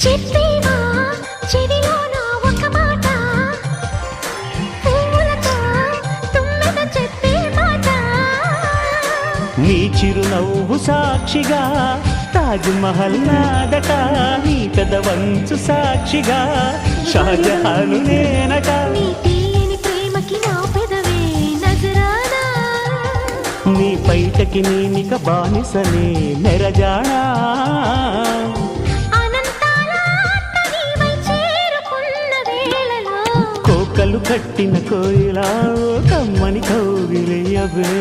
చెప్పేవా చెవిలోన ఒక మాట, పువ్వులతో తుమ్మెద చెప్పే మాట. నీ చిరునవ్వు సాక్షిగా తాజ్ మహల్ నాదట, నీ పెదవంచు సాక్షిగా షాజహాను నేనట. నీ తీయని ప్రేమకి నా పెదవే నజరానా, నీ పైటకి నేనిక బానిసనే నెరజాడా. అనంతాల ఆత్మ నీవై చేరుకున్న వేళలో కోకలు కట్టిన కోయిలా కమ్మని కౌగిలియవే.